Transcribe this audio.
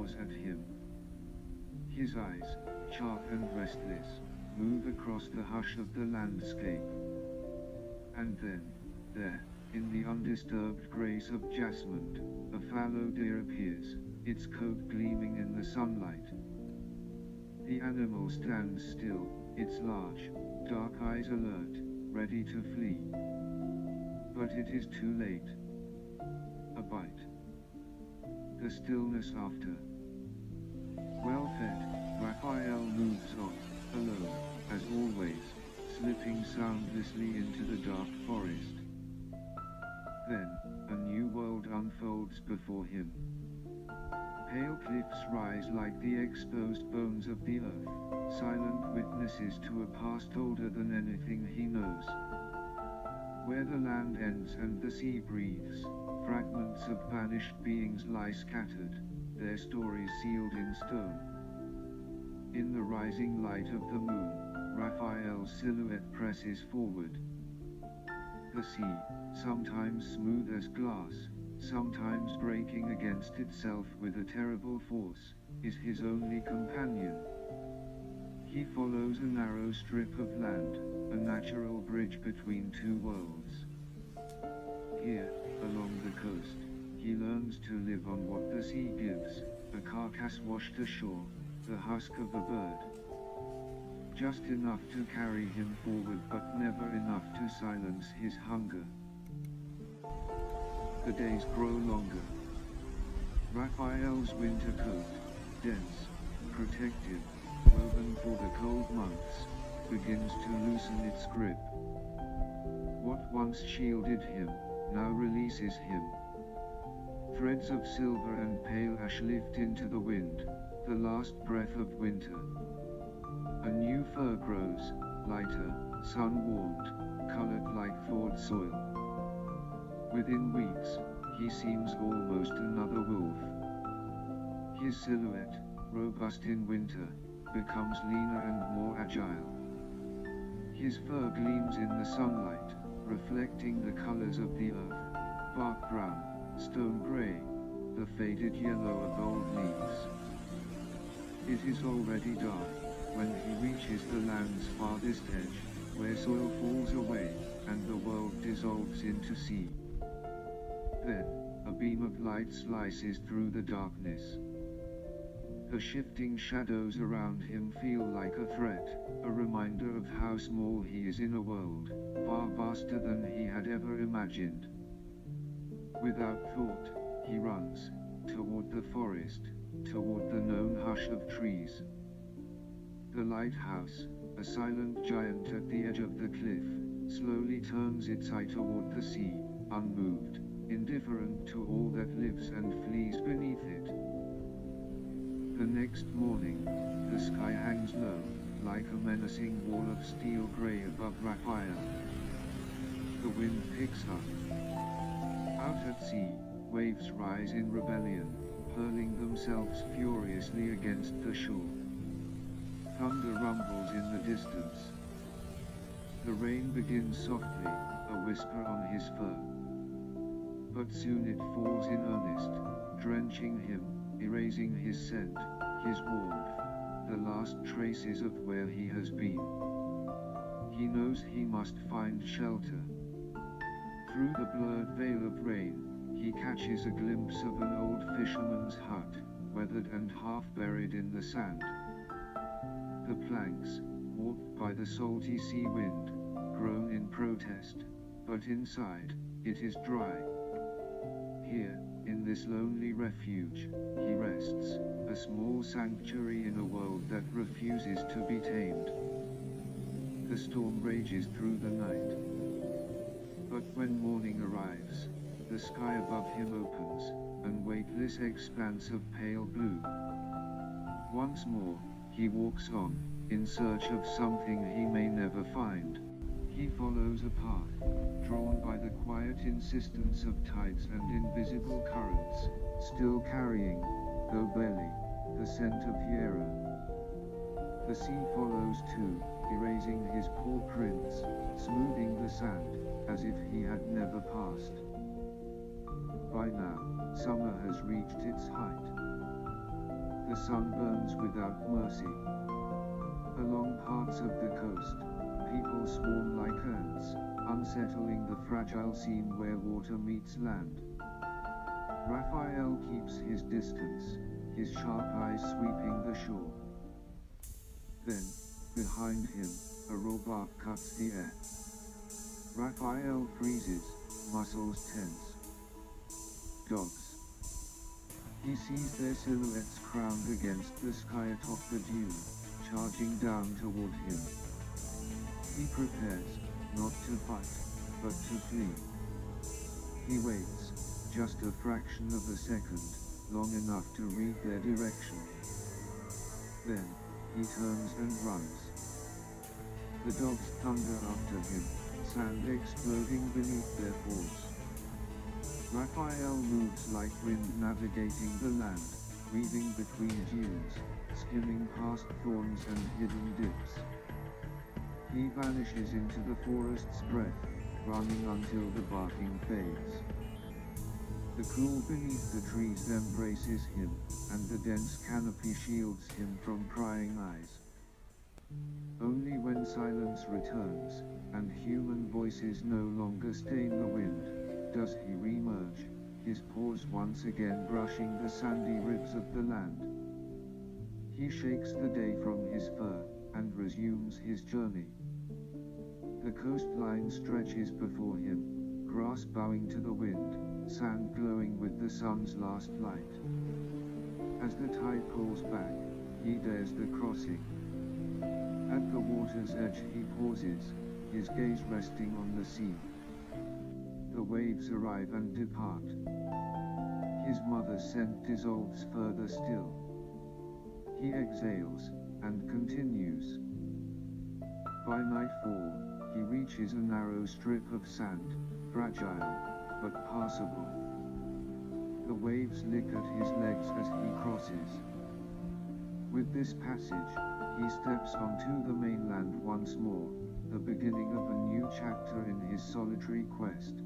claws at him. His eyes, sharp and restless, move across the hush of the landscape. And then, there, in the undisturbed grace of Jasmund, a fallow deer appears, its coat gleaming in the sunlight. The animal stands still, its large, dark eyes alert, ready to flee. But it is too late. A bite. The stillness after. Well fed, Raphael moves on, alone, as always, slipping soundlessly into the dark forest. Then, a new world unfolds before him. Pale cliffs rise like the exposed bones of the earth, silent witnesses to a past older than anything he knows. Where the land ends and the sea breathes, fragments of vanished beings lie scattered, their stories sealed in stone. In the rising light of the moon, Raphael's silhouette presses forward. The sea, sometimes smooth as glass, sometimes breaking against itself with a terrible force, is his only companion. He follows a narrow strip of land, a natural bridge between two worlds. Here, along the coast, he learns to live on what the sea gives, a carcass washed ashore, the husk of a bird. Just enough to carry him forward but never enough to silence his hunger. The days grow longer. Raphael's winter coat, dense, protective, woven for the cold months, begins to loosen its grip. What once shielded him, now releases him. Threads of silver and pale ash lift into the wind, the last breath of winter. A new fur grows, lighter, sun-warmed, colored like thawed soil. Within weeks, he seems almost another wolf. His silhouette, robust in winter, becomes leaner and more agile. His fur gleams in the sunlight, reflecting the colors of the earth, bark brown, stone gray, the faded yellow of old leaves. It is already dark when he reaches the land's farthest edge, where soil falls away, and the world dissolves into sea. Then, a beam of light slices through the darkness. The shifting shadows around him feel like a threat, a reminder of how small he is in a world, far vaster than he had ever imagined. Without thought, he runs, toward the forest, toward the known hush of trees. The lighthouse, a silent giant at the edge of the cliff, slowly turns its eye toward the sea, unmoved, indifferent to all that lives and flees beneath it. The next morning, the sky hangs low, like a menacing wall of steel gray above Raphael. The wind picks up. Out at sea, waves rise in rebellion, hurling themselves furiously against the shore. Thunder rumbles in the distance. The rain begins softly, a whisper on his fur. But soon it falls in earnest, drenching him, erasing his scent, his warmth, the last traces of where he has been. He knows he must find shelter. Through the blurred veil of rain, he catches a glimpse of an old fisherman's hut, weathered and half buried in the sand. The planks, warped by the salty sea wind, groan in protest, but inside, it is dry. Here, in this lonely refuge, he rests, a small sanctuary in a world that refuses to be tamed. The storm rages through the night. But when morning arrives, the sky above him opens, an weightless expanse of pale blue. Once more, he walks on, in search of something he may never find. He follows a path, drawn by the quiet insistence of tides and invisible currents, still carrying, though barely, the scent of Hiera. The sea follows too, erasing his paw prints, smoothing the sand, as if he had never passed. By now, summer has reached its height. The sun burns without mercy. Along parts of the coast, people swarm like ants, unsettling the fragile scene where water meets land. Raphael keeps his distance, his sharp eyes sweeping the shore. Then, behind him, a roebuck cuts the air. Raphael freezes, muscles tense. Dogs. He sees their silhouettes crowned against the sky atop the dune, charging down toward him. He prepares, not to fight, but to flee. He waits, just a fraction of a second, long enough to read their direction. Then, he turns and runs. The dogs thunder after him, sand exploding beneath their paws. Raphael moves like wind navigating the land, weaving between dunes, skimming past thorns and hidden dips. He vanishes into the forest's breath, running until the barking fades. The cool beneath the trees embraces him, and the dense canopy shields him from prying eyes. Only when silence returns, and human voices no longer stain the wind, does he re-emerge, his paws once again brushing the sandy ribs of the land. He shakes the day from his fur, and resumes his journey. The coastline stretches before him, grass bowing to the wind, sand glowing with the sun's last light. As the tide pulls back, he dares the crossing. At the water's edge he pauses, his gaze resting on the sea. The waves arrive and depart. His mother's scent dissolves further still. He exhales, and continues. By nightfall, he reaches a narrow strip of sand, fragile, but passable. The waves lick at his legs as he crosses. With this passage, he steps onto the mainland once more, the beginning of a new chapter in his solitary quest.